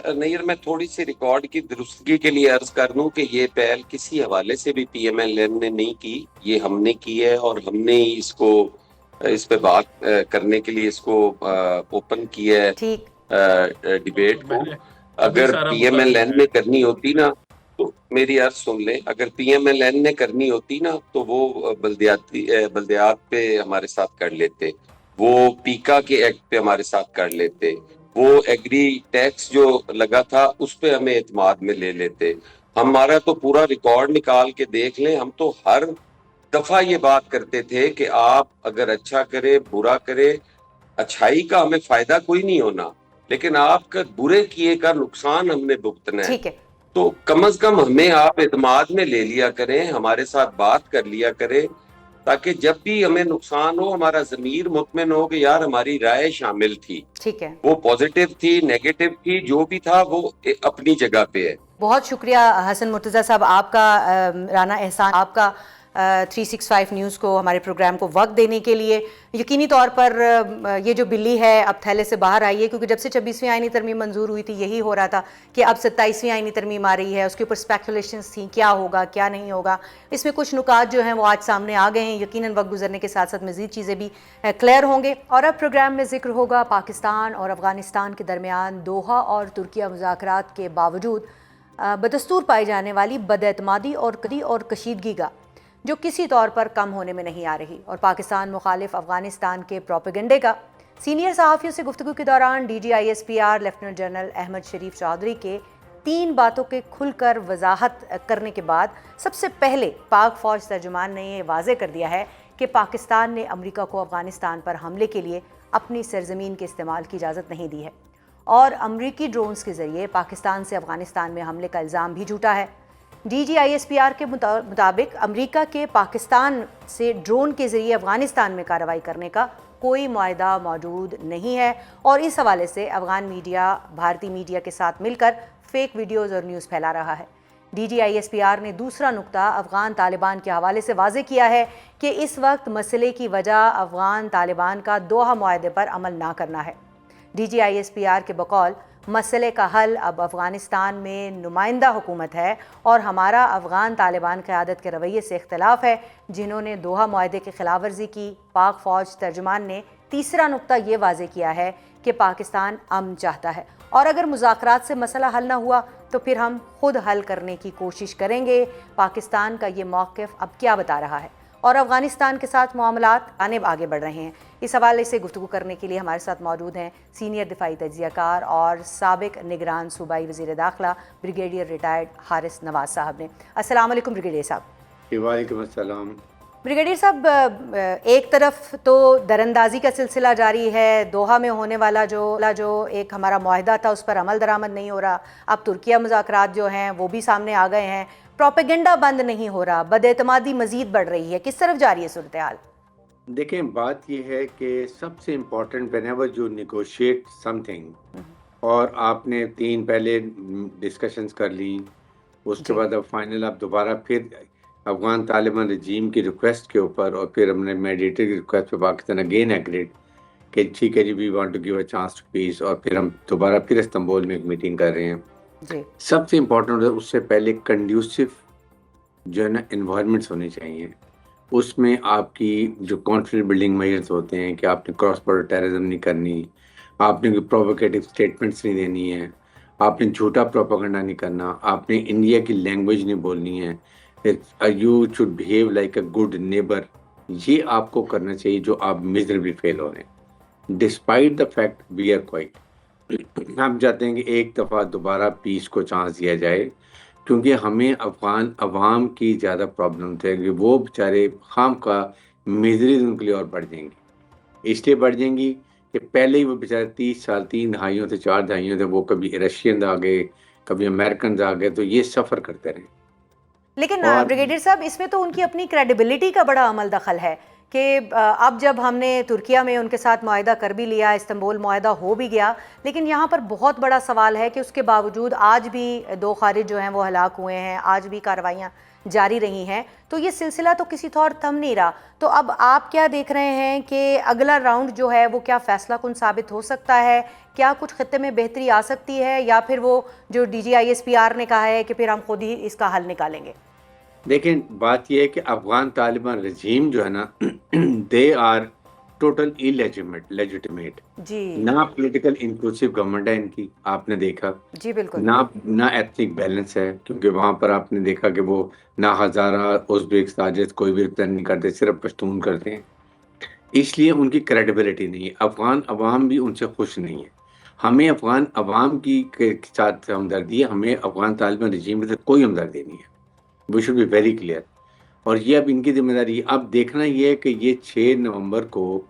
نہیں, میں تھوڑی سی ریکارڈ کی درستگی کے لیے عرض کر دوں کہ یہ پہل کسی حوالے سے بھی پی ایم ایل این نے نہیں کی, یہ ہم نے کی ہے, اور ہم نے ہی اس پہ بات کرنے کے لیے اس کو اوپن کیا ہے ٹھیک. ڈیبیٹ کو. ابھی اگر سارا پی ایم مدعا ایل جو این ہے نے کرنی ہوتی نا, تو میری عرض سن لیں, اگر پی ایم ایل این نے کرنی ہوتی نا تو وہ بلدیات پہ ہمارے ساتھ کر لیتے, وہ پیکا کے ایکٹ پہ ہمارے ساتھ کر لیتے, وہ ایگری ٹیکس جو لگا تھا اس پہ ہمیں اعتماد میں لے لیتے. ہمارا تو پورا ریکارڈ نکال کے دیکھ لیں, ہم تو ہر دفعہ یہ بات کرتے تھے کہ آپ اگر اچھا کرے برا کرے, اچھائی کا ہمیں فائدہ کوئی نہیں ہونا, لیکن آپ کا برے کیے کا نقصان ہم نے بھگتنا ہے. ٹھیک ہے. تو کم از کم ہمیں آپ اعتماد میں لے لیا کریں, ہمارے ساتھ بات کر لیا کریں, تاکہ جب بھی ہمیں نقصان ہو ہمارا ضمیر مطمئن ہو کہ یار ہماری رائے شامل تھی, ٹھیک ہے. وہ پازیٹیو تھی, نیگیٹو تھی, جو بھی تھا وہ اپنی جگہ پہ ہے. بہت شکریہ حسن مرتضیٰ صاحب آپ کا, رانا احسان آپ کا 365 نیوز کو, ہمارے پروگرام کو وقت دینے کے لیے. یقینی طور پر یہ جو بلی ہے اب تھیلے سے باہر آئی ہے, کیونکہ جب سے 26ویں آئینی ترمیم منظور ہوئی تھی یہی ہو رہا تھا کہ اب 27ویں آئینی ترمیم آ رہی ہے, اس کے اوپر اسپیکولیشنز تھیں کیا ہوگا کیا نہیں ہوگا. اس میں کچھ نکات جو ہیں وہ آج سامنے آ گئے ہیں, یقیناً وقت گزرنے کے ساتھ ساتھ مزید چیزیں بھی کلیئر ہوں گے. اور اب پروگرام میں ذکر ہوگا پاکستان اور افغانستان کے درمیان دوحہ اور ترکیہ مذاکرات کے باوجود بدستور پائی جانے والی بد اعتمادی اور کشیدگی کا, جو کسی طور پر کم ہونے میں نہیں آ رہی, اور پاکستان مخالف افغانستان کے پروپیگنڈے کا. سینئر صحافیوں سے گفتگو کے دوران D G I S P R lieutenant general Ahmed Sharif Chaudhry کے 3 باتوں کے کھل کر وضاحت کرنے کے بعد سب سے پہلے پاک فوج ترجمان نے یہ واضح کر دیا ہے کہ پاکستان نے امریکہ کو افغانستان پر حملے کے لیے اپنی سرزمین کے استعمال کی اجازت نہیں دی ہے, اور امریکی ڈرونز کے ذریعے پاکستان سے افغانستان میں حملے کا الزام بھی جھوٹا ہے. D G I S P R کے مطابق امریکہ کے پاکستان سے ڈرون کے ذریعے افغانستان میں کارروائی کرنے کا کوئی معاہدہ موجود نہیں ہے, اور اس حوالے سے افغان میڈیا بھارتی میڈیا کے ساتھ مل کر فیک ویڈیوز اور نیوز پھیلا رہا ہے. D G I S P R نے دوسرا نقطہ افغان طالبان کے حوالے سے واضح کیا ہے کہ اس وقت مسئلے کی وجہ افغان طالبان کا دوحہ معاہدے پر عمل نہ کرنا ہے. D G I S P R کے بقول مسئلے کا حل اب افغانستان میں نمائندہ حکومت ہے, اور ہمارا افغان طالبان قیادت کے رویے سے اختلاف ہے جنہوں نے دوحہ معاہدے کی خلاف ورزی کی. پاک فوج ترجمان نے تیسرا نقطہ یہ واضح کیا ہے کہ پاکستان امن چاہتا ہے, اور اگر مذاکرات سے مسئلہ حل نہ ہوا تو پھر ہم خود حل کرنے کی کوشش کریں گے. پاکستان کا یہ موقف اب کیا بتا رہا ہے, اور افغانستان کے ساتھ معاملات جانب آگے بڑھ رہے ہیں, اس حوالے سے گفتگو کرنے کے لیے ہمارے ساتھ موجود ہیں سینئر دفاعی تجزیہ کار اور سابق نگران صوبائی وزیر داخلہ بریگیڈیئر ریٹائرڈ حارث نواز صاحب نے. السلام علیکم بریگیڈیئر صاحب. وعلیکم السلام. بریگیڈیئر صاحب, ایک طرف تو دراندازی کا سلسلہ جاری ہے, دوحہ میں ہونے والا جو ایک ہمارا معاہدہ تھا اس پر عمل درآمد نہیں ہو رہا, اب ترکیہ مذاکرات جو ہیں وہ بھی سامنے آ گئے ہیں, پروپیگنڈا بند نہیں ہو رہا, بد اعتمادی مزید بڑھ رہی ہے, کس طرف جاری ہے صورتحال؟ دیکھیں بات یہ ہے کہ سب سے important whenever you negotiate something اور آپ نے 3 پہلے ڈسکشنز کر لی، اس کے جی بعد اب فائنل آپ دوبارہ پھر افغان طالبان رجیم کی ریکویسٹ کے اوپر، اور پھر ہم نے میڈیٹر کی ریکویسٹ پہ پاکستان اگین ایگریڈ کہ ٹھیک ہے جی we want to give a chance to peace, اور پھر ہم دوبارہ پھر استنبول میں ایک میٹنگ کر رہے ہیں. جی سب سے امپورٹنٹ ہے اس سے پہلے کنڈیوسو جو ہے نا انوائرمنٹس ہونی چاہیے. اس میں آپ کی جو کانفیڈنس بلڈنگ میجرز ہوتے ہیں کہ آپ نے کراس بارڈر ٹیررزم نہیں کرنی، آپ نے کوئی پرووکیٹو اسٹیٹمنٹس نہیں دینی ہے، آپ نے جھوٹا پروپیگنڈا نہیں کرنا، آپ نے انڈیا کی لینگویج نہیں بولنی ہے، you should behave like a good neighbour. یہ آپ کو کرنا چاہیے جو آپ میزربلی فیل ہو رہے ہیں. Despite the fact we are quite, ہم چاہتے ہیں کہ ایک دفعہ دوبارہ پیس کو چانس دیا جائے، کیونکہ ہمیں افغان عوام کی زیادہ پرابلم تھے کہ وہ بیچارے خام کا میزریز ان کے لیے اور بڑھ جائیں گی. اس لیے بڑھ جائیں گی کہ پہلے ہی وہ بیچارے 30 سال 3 دہائیوں سے 4 دہائیوں سے وہ کبھی رشین آ گئے، کبھی امریکنز آ گئے، تو یہ سفر کرتے رہے. لیکن اور بریگیڈیئر صاحب اس میں تو ان کی اپنی کریڈیبلٹی کا بڑا عمل دخل ہے کہ اب جب ہم نے ترکیہ میں ان کے ساتھ معاہدہ کر بھی لیا، استنبول معاہدہ ہو بھی گیا، لیکن یہاں پر بہت بڑا سوال ہے کہ اس کے باوجود آج بھی 2 خارج جو ہیں وہ ہلاک ہوئے ہیں، آج بھی کارروائیاں جاری رہی ہیں، تو یہ سلسلہ تو کسی طور تھم نہیں رہا. تو اب آپ کیا دیکھ رہے ہیں کہ اگلا راؤنڈ جو ہے وہ کیا فیصلہ کن ثابت ہو سکتا ہے؟ کیا کچھ خطے میں بہتری آ سکتی ہے، یا پھر وہ جو DGISPR نے کہا ہے کہ پھر ہم خود ہی اس کا حل نکالیں گے؟ دیکھیں بات یہ ہے کہ افغان طالبان رجیم جو ہے نا دے آر ٹوٹل لیجیٹمیٹ. جی نہ پولیٹیکل انکلوسیو گورنمنٹ ہے ان کی، آپ نے دیکھا، جی بالکل. نہ ایتھنک بیلنس ہے، کیونکہ وہاں پر آپ نے دیکھا کہ وہ نہ ہزارہ ازبیک تاجک کوئی بھی ریپرزینٹ نہیں کرتے، صرف پشتون کرتے ہیں. اس لیے ان کی کریڈیبلٹی نہیں ہے. افغان عوام بھی ان سے خوش نہیں ہے. ہمیں افغان عوام کی کے ساتھ ہمدردی ہے، ہمیں افغان طالبان رجیم کے ساتھ کوئی ہمدردی نہیں ہے. We should be very clear. اور یہ اب ان کی ذمہ داری ہے. اب دیکھنا یہ ہے کہ یہ 6 نومبر کو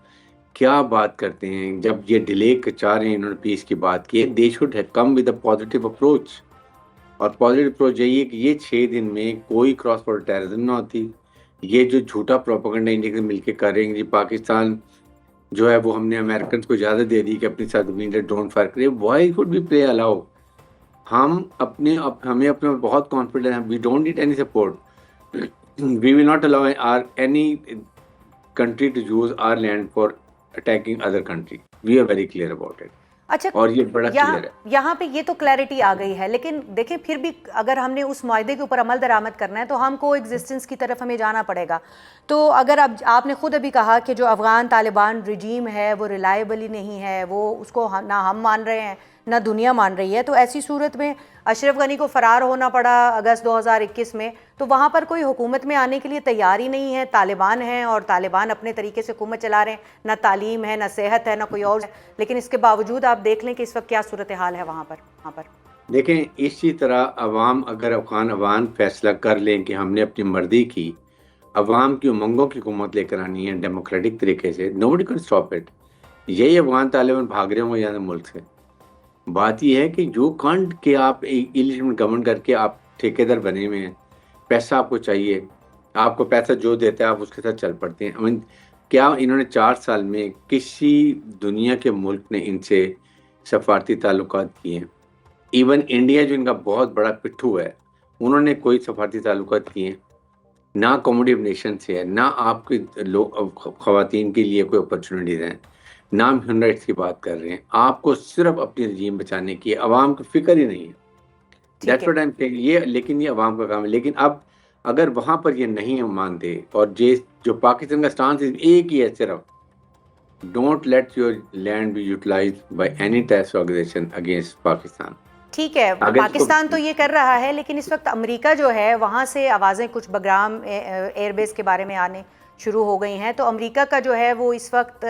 کیا بات کرتے ہیں. جب یہ ڈیلے چاہ رہے ہیں، انہوں نے پیس کی بات کی، they should come with a positive approach. اور پازیٹیو اپروچ یہی ہے کہ یہ 6 دن میں کوئی کراس بارڈر ٹیررزم نہ ہوتی. یہ جو جھوٹا پروپیگنڈا انڈیا کے مل کے کر رہے ہیں جی پاکستان جو ہے وہ ہم نے امریکنز کو اجازت دے دی کہ اپنی ساتھ ڈرون فائر کرے. Why could be play allow? ہمیں اپنے بہت کانفیڈنٹ ہیں. We don't need any support. We will not allow any country to use our land for attacking other country. We are very clear about it. اچھا، اور یہ بڑا clear ہے. یہاں پہ یہ تو کلیئرٹی آ گئی ہے، لیکن دیکھیں پھر بھی اگر ہم نے اس معاہدے کے اوپر عمل درآمد کرنا ہے تو ہم کو ایگزسٹنس کی طرف ہمیں جانا پڑے گا. تو اگر اب آپ نے خود ابھی کہا کہ جو افغان طالبان رجیم ہے وہ ریلائبل ہی نہیں ہے، وہ اس کو نہ ہم مان رہے ہیں نہ دنیا مان رہی ہے، تو ایسی صورت میں اشرف غنی کو فرار ہونا پڑا اگست 2021 میں، تو وہاں پر کوئی حکومت میں آنے کے لیے تیار ہی نہیں ہے. طالبان ہیں اور طالبان اپنے طریقے سے حکومت چلا رہے ہیں، نہ تعلیم ہے، نہ صحت ہے، نہ کوئی اور ہے، لیکن اس کے باوجود آپ دیکھ لیں کہ اس وقت کیا صورتحال ہے وہاں پر. دیکھیں اسی طرح عوام، اگر افغان عوام فیصلہ کر لیں کہ ہم نے اپنی مرضی کی، عوام کی امنگوں کی حکومت لے کر آنی ہے ڈیموکریٹک طریقے سے، nobody can stop it. یہی افغان طالبان بھاگ رہے ہوں گے یہاں ملک سے. بات یہ ہے کہ جو کانڈ کہ آپ ایلیجمنٹ گورنمنٹ کر کے آپ ٹھیکیدار بنے ہوئے ہیں، پیسہ آپ کو چاہیے، آپ کو پیسہ جو دیتا ہے آپ اس کے ساتھ چل پڑتے ہیں. کیا انہوں نے 4 سال میں کسی دنیا کے ملک نے ان سے سفارتی تعلقات کیے ہیں؟ ایون انڈیا جو ان کا بہت بڑا پٹھو ہے، انہوں نے کوئی سفارتی تعلقات کیے ہیں؟ نہ کمیونٹی نیشن سے ہے، نہ آپ کے خواتین کے لیے کوئی اپرچونیٹیز ہیں، نہ ہم ہیومن رائٹس کی بات کر رہے ہیں. آپ کو صرف اپنی رجیم بچانے کی عوام کو فکر ہی نہیں ہے. That's what I'm saying. لیکن یہ عوام کا کام ہے. لیکن اب اگر وہاں پر یہ نہیں مانتے، اور جو پاکستان کا سٹانس ایک ہی ہے صرف، don't let your land be utilised by any terrorist organisation against Pakistan. ٹھیک ہے، پاکستان تو یہ کر رہا ہے، لیکن اس وقت امریکہ جو ہے وہاں سے آوازیں کچھ بگرام ایئر بیس کے بارے میں آنے شروع ہو گئی ہیں. تو امریکہ کا جو ہے وہ اس وقت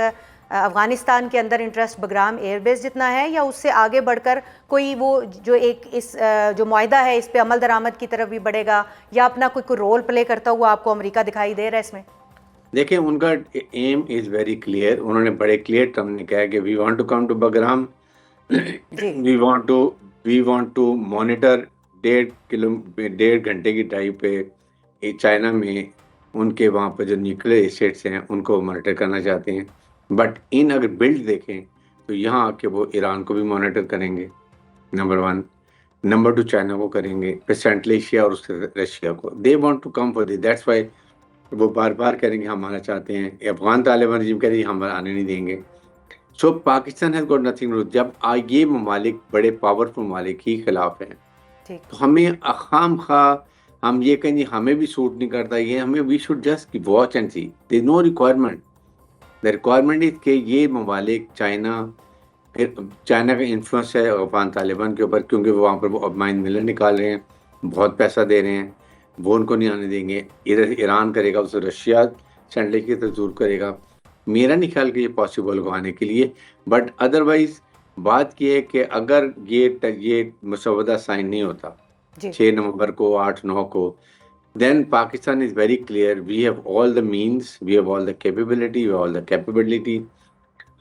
افغانستان کے اندر انٹرسٹ بگرام ایئر بیس جتنا ہے، یا اس سے آگے بڑھ کر کوئی وہ جو ایک اس جو معاہدہ ہے اس پہ عمل درآمد کی طرف بھی بڑھے گا، یا اپنا کوئی رول پلے کرتا ہوا آپ کو امریکہ دکھائی دے رہا ہے اس میں؟ دیکھیں ان کا ایم از ویری کلیئر. انہوں نے بڑے کلیئر ٹرم نے کہا کہ we want to come to Bagram, we want to monitor 1.5 گھنٹے کی ڈرائیو پہ چائنا میں ان کے وہاں پہ جو نیوکلیر اسٹیٹس ہیں ان کو مانیٹر کرنا چاہتے ہیں. بٹ اگر بلڈ دیکھیں تو یہاں آ کے وہ ایران کو بھی مانیٹر کریں گے، نمبر 1، نمبر 2 چائنا کو کریں گے، پھر سینٹرل ایشیا اور اس سے رشیا کو. They want to come for this, that's why وہ بار بار کہہ رہے ہیں کہ ہم آنا چاہتے ہیں. افغان طالبان رجیم کہہ رہی ہے ہم آنے نہیں دیں گے. So Pakistan has got nothing to do. جب یہ ممالک بڑے پاورفل ممالک ہی خلاف ہیں ٹھیک. تو ہمیں خام خواہ ہم یہ کہیں جی ہمیں بھی سوٹ نہیں کرتا یہ، ہمیں we should just watch and see. There is no requirement. The requirement is کہ یہ ممالک چائنا، پھر چائنا کا انفلوئنس ہے افغان طالبان کے اوپر، کیونکہ وہ وہاں پر وہ مائن ملر نکال رہے ہیں، بہت پیسہ دے رہے ہیں، وہ ان کو نہیں آنے دیں گے. ادھر ایران کرے گا، اسے رشیا سینٹرل کی طرف ضرور کرے گا. میرا نہیں خیال کہ یہ پاسبل ہوگا آنے کے لیے. بٹ ادروائز بات یہ ہے کہ اگر یہ مسودہ سائن نہیں ہوتا 6 نومبر کو 8-9 کو، then Pakistan is very clear. We have all the means, we have all the capability, we have all the capability.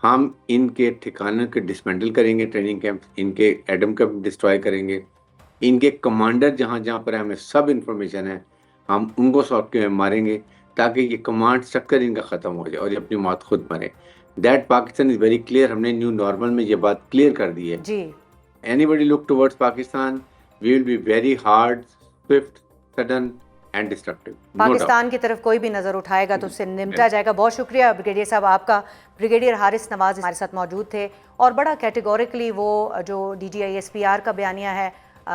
ہم ان کے ٹھکانوں کے ڈسمینٹل کریں گے، ٹریننگ کیمپ، ان کے ایڈم کیمپ ڈسٹرائے کریں گے. ان کے کمانڈر جہاں جہاں پر ہمیں سب انفارمیشن ہے ہم ان کو سوٹ کے ماریں گے تاکہ یہ کمانڈ اسٹرکچر ان کا ختم ہو جائے اور یہ اپنی موت خود مرے. That Pakistan is very clear. ہم نے نیو نارمل میں یہ بات کلیئر کر دی ہے. جی. Anybody look towards Pakistan, we will be very hard, swift, sudden and destructive. Pakistan کی طرف کوئی بھی نظر اٹھائے گا تو اس سے نمٹا جائے گا. بہت شکریہ بریگیڈیئر صاحب آپ کا. بریگیڈیئر حارث نواز ہمارے ساتھ موجود تھے اور بڑا کیٹیگوریکلی وہ جو DGISPR کا بیانیہ ہے،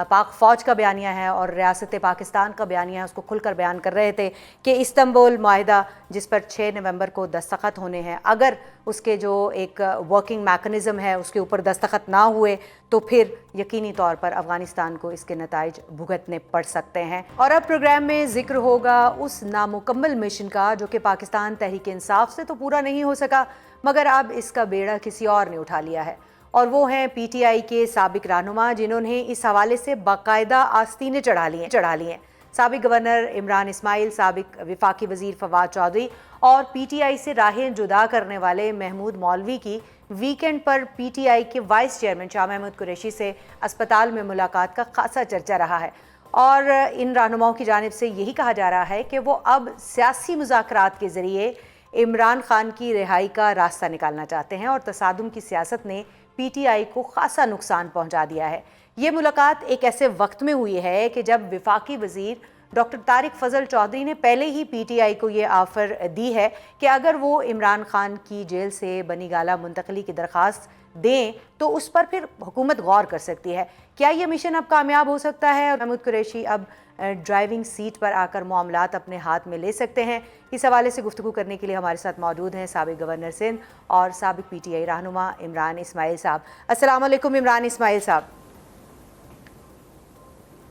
پاک فوج کا بیانیہ ہے اور ریاست پاکستان کا بیانیہ ہے، اس کو کھل کر بیان کر رہے تھے کہ استنبول معاہدہ جس پر 6 نومبر کو دستخط ہونے ہیں، اگر اس کے جو ایک ورکنگ میکنزم ہے اس کے اوپر دستخط نہ ہوئے تو پھر یقینی طور پر افغانستان کو اس کے نتائج بھگتنے پڑ سکتے ہیں. اور اب پروگرام میں ذکر ہوگا اس نامکمل مشن کا جو کہ پاکستان تحریک انصاف سے تو پورا نہیں ہو سکا مگر اب اس کا بیڑا کسی اور نے اٹھا لیا ہے، اور وہ ہیں PTI کے سابق رہنما جنہوں نے اس حوالے سے باقاعدہ آستینیں چڑھا لی ہیں. سابق گورنر عمران اسماعیل، سابق وفاقی وزیر فواد چودھری اور PTI سے راہیں جدا کرنے والے محمود مولوی کی ویکینڈ پر PTI کے وائس چیئرمین شاہ محمود قریشی سے اسپتال میں ملاقات کا خاصا چرچا رہا ہے، اور ان رہنماؤں کی جانب سے یہی کہا جا رہا ہے کہ وہ اب سیاسی مذاکرات کے ذریعے عمران خان کی رہائی کا راستہ نکالنا چاہتے ہیں، اور تصادم کی سیاست نے PTI کو خاصا نقصان پہنچا دیا ہے. یہ ملاقات ایک ایسے وقت میں ہوئی ہے کہ جب وفاقی وزیر ڈاکٹر طارق فضل چودھری نے پہلے ہی PTI کو یہ آفر دی ہے کہ اگر وہ عمران خان کی جیل سے بنی گالہ منتقلی کی درخواست دیں تو اس پر پھر حکومت غور کر سکتی ہے. کیا یہ مشن اب کامیاب ہو سکتا ہے؟ محمود قریشی اب ڈرائیونگ سیٹ پر آ کر معاملات اپنے ہاتھ میں لے سکتے ہیں؟ اس حوالے سے گفتگو کرنے کے لیے ہمارے ساتھ موجود ہیں سابق گورنر سندھ اور سابق PTI رہنما عمران اسماعیل صاحب. السلام علیکم عمران اسماعیل صاحب.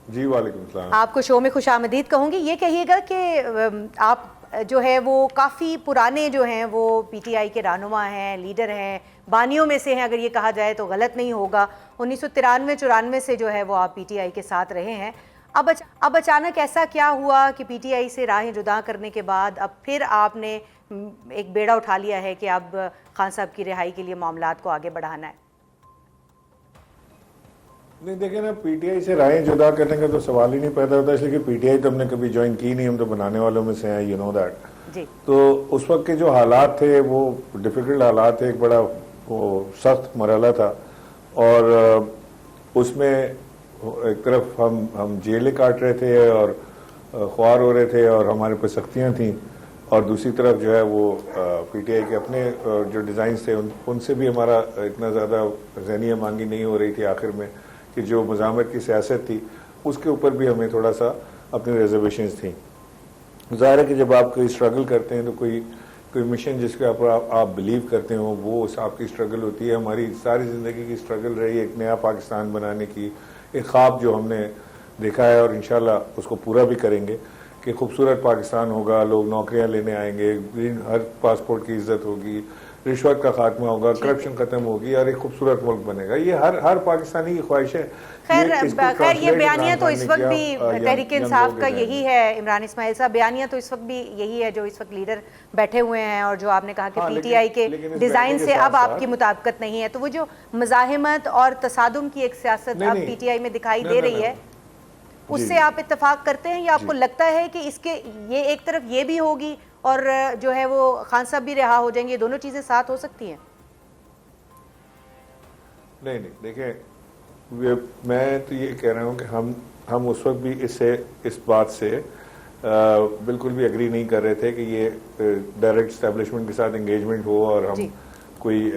جی وعلیکم السلام. آپ کو شو میں خوش آمدید کہوں گی. یہ کہیے گا کہ آپ جو ہے وہ کافی پرانے جو ہیں وہ PTI کے رہنما ہیں، لیڈر ہیں، بانیوں میں سے ہیں، اگر یہ کہا جائے تو غلط نہیں ہوگا. 1993-94 سے جو ہے وہ آپ PTI کے ساتھ رہے ہیں. اب اچانک ایسا کیا ہوا کہ PTI سے راہیں جدا کرنے کے بعد اب پھر آپ نے ایک بیڑا اٹھا لیا ہے کہ اب خان صاحب کی رہائی کے لیے معاملات کو آگے بڑھانا ہے؟ نہیں دیکھیں نا، PTI سے راہیں جدا کرنے کا تو سوال ہی نہیں پیدا ہوتا، اس لیے کہ PTI تو ہم نے کبھی جوائن کی نہیں، ہم تو بنانے والوں میں سے ہیں، یو نو دیٹ. جی. تو اس وقت کے جو حالات تھے وہ ڈیفیکلٹ حالات تھے، ایک بڑا وہ سخت مرحلہ تھا، اور اس میں ایک طرف ہم جیلیں کاٹ رہے تھے اور خوار ہو رہے تھے اور ہمارے پہ سختیاں تھیں، اور دوسری طرف جو ہے وہ PTI کے اپنے جو ڈیزائنز تھے ان سے بھی ہمارا اتنا زیادہ ذہنی مانگی نہیں ہو رہی تھی آخر میں، کہ جو مزاحمت کی سیاست تھی اس کے اوپر بھی ہمیں تھوڑا سا اپنی ریزرویشنز تھیں. ظاہر ہے کہ جب آپ کوئی اسٹرگل کرتے ہیں تو کوئی مشن جس کے اوپر آپ بلیو کرتے ہو وہ آپ کی اسٹرگل ہوتی ہے. ہماری ساری زندگی کی اسٹرگل رہی ہے ایک نیا پاکستان بنانے کی، ایک خواب جو ہم نے دیکھا ہے اور انشاءاللہ اس کو پورا بھی کریں گے کہ خوبصورت پاکستان ہوگا، لوگ نوکریاں لینے آئیں گے، ہر پاسپورٹ کی عزت ہوگی، رشوت کا خاتمہ ہوگا، کرپشن ختم ہوگی اور ایک خوبصورت ملک بنے گا. یہ ہر پاکستانی کی خواہش ہے. خیر یہ بیانیہ تو اس وقت بھی تحریک انصاف کا یہی ہے عمران اسماعیل صاحب، بیانیہ تو اس وقت بھی یہی ہے جو اس وقت لیڈر بیٹھے ہوئے ہیں، اور جو آپ نے کہا کہ PTI کے ڈیزائن سے اب آپ کی مطابقت نہیں ہے، تو وہ جو مزاحمت اور تصادم کی ایک سیاست اب PTI میں دکھائی دے رہی ہے اس سے آپ اتفاق کرتے ہیں، یا آپ کو لگتا ہے کہ اس کے یہ ایک طرف یہ بھی ہوگی اور جو ہے وہ خان صاحب بھی رہا ہو جائیں گے، یہ دونوں چیزیں ساتھ ہو سکتی ہیں؟ نہیں دیکھیں میں تو یہ کہہ رہا ہوں کہ ہم اس وقت بھی اس بات سے بالکل بھی اگری نہیں کر رہے تھے کہ یہ ڈائریکٹ اسٹیبلشمنٹ کے ساتھ انگیجمنٹ ہو اور ہم کوئی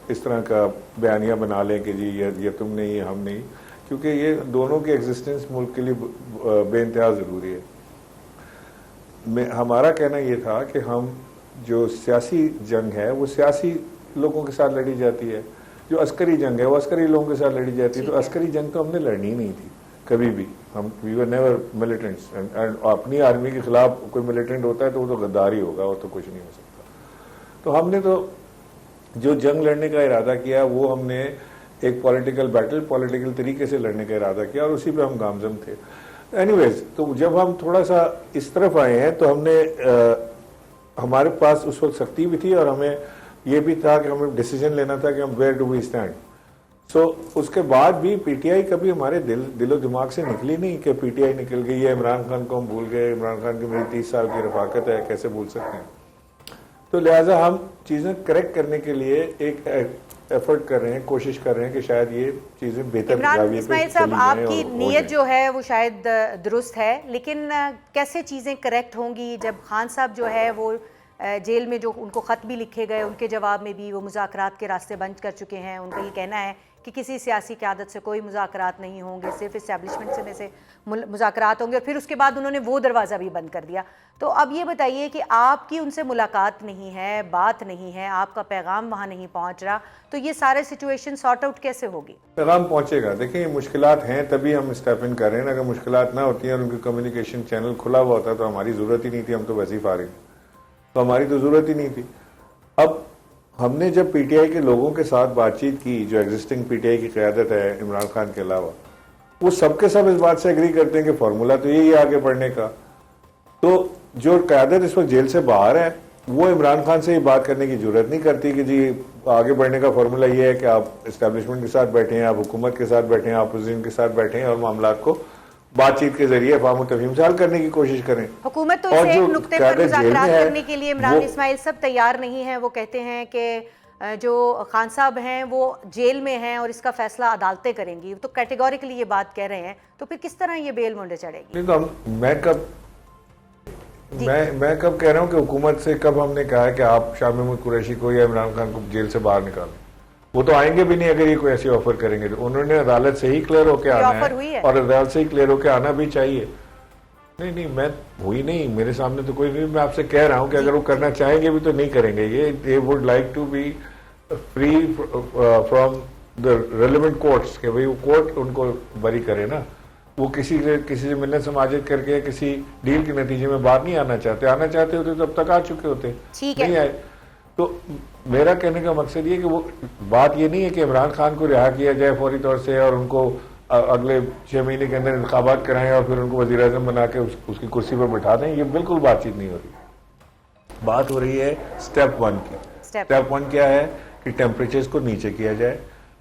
اس طرح کا بیانیہ بنا لیں کہ جی یہ تم نہیں یہ ہم نہیں، کیونکہ یہ دونوں کی ایگزسٹنس ملک کے لیے بے انتہا ضروری ہے۔ ہمارا کہنا یہ تھا کہ ہم جو سیاسی جنگ ہے وہ سیاسی لوگوں کے ساتھ لڑی جاتی ہے، جو عسکری جنگ ہے وہ عسکری لوگوں کے ساتھ لڑی جاتی ہے، تو عسکری جنگ تو ہم نے لڑنی نہیں تھی کبھی بھی، وی ور نیور ملیٹنٹس، اپنی آرمی کے خلاف کوئی ملیٹنٹ ہوتا ہے تو وہ تو غداری ہوگا، وہ تو کچھ نہیں ہو سکتا۔ تو ہم نے تو جو جنگ لڑنے کا ارادہ کیا وہ ہم نے ایک پولیٹیکل بیٹل پولیٹیکل طریقے سے لڑنے کا ارادہ کیا اور اسی پہ ہم گامزن تھے۔ اینی ویز تو جب ہم تھوڑا سا اس طرف آئے ہیں تو ہم نے ہمارے پاس اس وقت سختی بھی تھی اور ہمیں یہ بھی تھا کہ ہمیں ڈیسیجن لینا تھا کہ ہم ویئر ڈو وی اسٹینڈ۔ سو اس کے بعد بھی پی ٹی آئی کبھی ہمارے دل و دماغ سے نکلی نہیں کہ پی ٹی آئی نکل گئی ہے، عمران خان کو ہم بھول گئے، عمران خان کی میری 30 سال کی رفاقت ہے، کیسے بھول سکتے ہیں۔ تو لہٰذا ہم چیزیں کریکٹ کرنے کے لیے ایک ایفرٹ کر رہے ہیں، کوشش کر رہے ہیں کہ شاید یہ چیزیں بہتر عمران اسماعیل صاحب، آپ کی نیت جو ہے وہ شاید درست ہے، لیکن کیسے چیزیں کریکٹ ہوں گی جب خان صاحب جو ہے وہ جیل میں جو ان کو خط بھی لکھے گئے ان کے جواب میں بھی وہ مذاکرات کے راستے بند کر چکے ہیں، ان کا یہ کہنا ہے کہ کسی سیاسی قیادت سے کوئی مذاکرات نہیں ہوں گے، صرف اسٹیبلشمنٹ سے مذاکرات ہوں گے، اور پھر اس کے بعد انہوں نے وہ دروازہ بھی بند کر دیا۔ تو اب یہ بتائیے کہ آپ کی ان سے ملاقات نہیں ہے، بات نہیں ہے، آپ کا پیغام وہاں نہیں پہنچ رہا، تو یہ سارے سچویشن سارٹ آؤٹ کیسے ہوگی؟ پیغام پہنچے گا، دیکھیں یہ مشکلات ہیں تبھی ہم اسٹیپ ان کر رہے ہیں، اگر مشکلات نہ ہوتی ہیں اور ان کی کمیونیکیشن چینل کھلا ہوا ہوتا تو ہماری ضرورت ہی نہیں تھی، ہم تو ویسے ہی فارغ ہیں، تو ہماری تو ضرورت ہی نہیں تھی۔ اب ہم نے جب پی ٹی آئی کے لوگوں کے ساتھ بات چیت کی، جو ایگزسٹنگ پی ٹی آئی کی قیادت ہے عمران خان کے علاوہ، وہ سب کے سب اس بات سے اگری کرتے ہیں کہ فارمولا تو یہی ہے آگے بڑھنے کا۔ تو جو قیادت اس وقت جیل سے باہر ہے وہ عمران خان سے یہ بات کرنے کی ضرورت نہیں کرتی کہ جی آگے بڑھنے کا فارمولا یہ ہے کہ آپ اسٹیبلشمنٹ کے ساتھ بیٹھے ہیں، آپ حکومت کے ساتھ بیٹھے ہیں، اپوزیشن کے ساتھ بیٹھے ہیں اور معاملات کو بات چیت کے ذریعے افہام و تفہیم سے حل کرنے کی کوشش کریں۔ حکومت تو اسے ایک نقطے پر مذاکرات کرنے کے لیے عمران اسماعیل سب تیار نہیں ہے، وہ کہتے ہیں کہ جو خان صاحب ہیں وہ جیل میں ہیں اور اس کا فیصلہ عدالتیں کریں گی، تو کیٹیگوریکلی یہ بات کہہ رہے ہیں، تو پھر کس طرح یہ بیل مونڈے چڑھے گی؟ میں کب کہہ رہا ہوں کہ حکومت سے کب ہم نے کہا ہے کہ آپ شاہ محمود قریشی کو یا عمران خان کو جیل سے باہر نکالیں؟ وہ تو آئیں گے بھی نہیں اگر یہ کوئی ایسی آفر کریں گے، تو انہوں نے عدالت سے ہی کلیئر ہو کے آنا ہے اور عدالت سے ہی کلیئر ہو کے آنا بھی چاہیے۔ نہیں میں ہوئی نہیں، میرے سامنے تو کوئی نہیں، میں آپ سے کہہ رہا ہوں کہ اگر وہ کرنا چاہیں گے بھی تو نہیں کریں گے، یہ would like to be free from the relevant courts, کہ بھئی وہ کورٹ ان کو بری کرے نا، وہ کسی سے ملنے سماجت کر کے کسی ڈیل کے نتیجے میں باہر نہیں آنا چاہتے ہوتے تو اب تک آ چکے ہوتے، نہیں آئے۔ تو میرا کہنے کا مقصد یہ کہ وہ بات یہ نہیں ہے کہ عمران خان کو رہا کیا جائے فوری طور سے اور ان کو اگلے 6 مہینے کے اندر انتخابات کرائیں اور پھر ان کو وزیر اعظم بنا کے اس کی کرسی پر بٹھا دیں، یہ بالکل بات چیت نہیں ہو رہی۔ بات ہو رہی ہے سٹیپ 1 کی۔ سٹیپ 1 کیا ہے کہ ٹیمپریچرز کو نیچے کیا جائے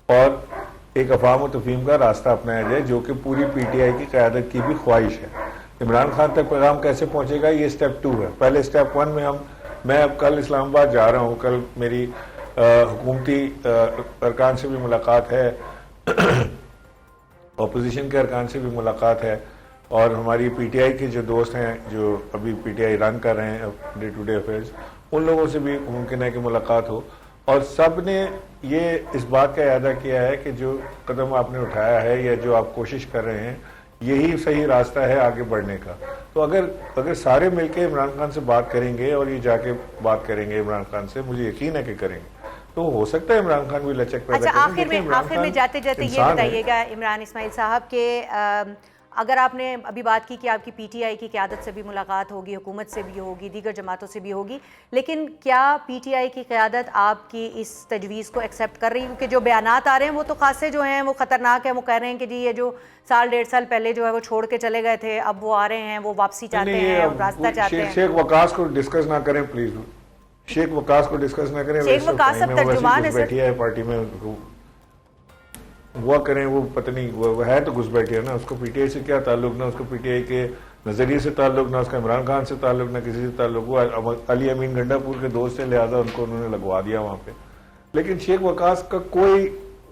اور ایک افہام و تفہیم کا راستہ اپنایا جائے، جو کہ پوری پی ٹی آئی کی قیادت کی بھی خواہش ہے۔ عمران خان تک پیغام کیسے پہنچے گا، یہ سٹیپ 2 ہے۔ پہلے سٹیپ 1 میں میں اب کل اسلام آباد جا رہا ہوں، کل میری حکومتی ارکان سے بھی ملاقات ہے، اپوزیشن کے ارکان سے بھی ملاقات ہے، اور ہماری پی ٹی آئی کے جو دوست ہیں جو ابھی پی ٹی آئی رن کر رہے ہیں ڈے ٹو ڈے افیئرز، ان لوگوں سے بھی ممکن ہے کہ ملاقات ہو، اور سب نے یہ اس بات کا اعادہ کیا ہے کہ جو قدم آپ نے اٹھایا ہے یا جو آپ کوشش کر رہے ہیں یہی صحیح راستہ ہے آگے بڑھنے کا۔ تو اگر سارے مل کے عمران خان سے بات کریں گے اور یہ جا کے بات کریں گے عمران خان سے، مجھے یقین ہے کہ کریں گے، تو ہو سکتا ہے عمران خان بھی لچک پیدا کریں۔ اچھا، آخر میں جاتے یہ بتائیے گا عمران اسماعیل صاحب کہ اگر آپ نے ابھی بات کی کہ آپ کی پی ٹی آئی کی قیادت سے بھی ملاقات ہوگی، حکومت سے بھی ہوگی، دیگر جماعتوں سے بھی ہوگی، لیکن کیا پی ٹی آئی کی قیادت آپ کی اس تجویز کو ایکسیپٹ کر رہی ہے؟ کیونکہ جو بیانات آ رہے ہیں وہ تو خاصے جو ہیں وہ خطرناک ہیں، وہ کہہ رہے ہیں کہ جی یہ جو 1.5 سال پہلے جو ہے وہ چھوڑ کے چلے گئے تھے، اب وہ آ رہے ہیں، وہ واپسی چاہتے ہیں، راستہ چاہتے ہیں۔ شیخ وقاص کو ڈسکس نہ کریں پلیز، شیخ وقاص کو ڈسکس نہ کریں، شیخ وقاص اب ترجمان ہے، بیٹھی ہے پارٹی میں، وہ کریں، وہ پتہ نہیں وہ ہے تو گھس بیٹھی ہے نا، اس کو پی ٹی آئی سے کیا تعلق، نہ اس کو پی ٹی آئی کے نظریے سے تعلق، نہ اس کا عمران خان سے تعلق، نہ کسی سے تعلق۔ وہ علی امین گنڈا پور کے دوست سے، لہٰذا ان کو انہوں نے لگوا دیا وہاں پہ۔ لیکن شیخ وقاص کا کوئی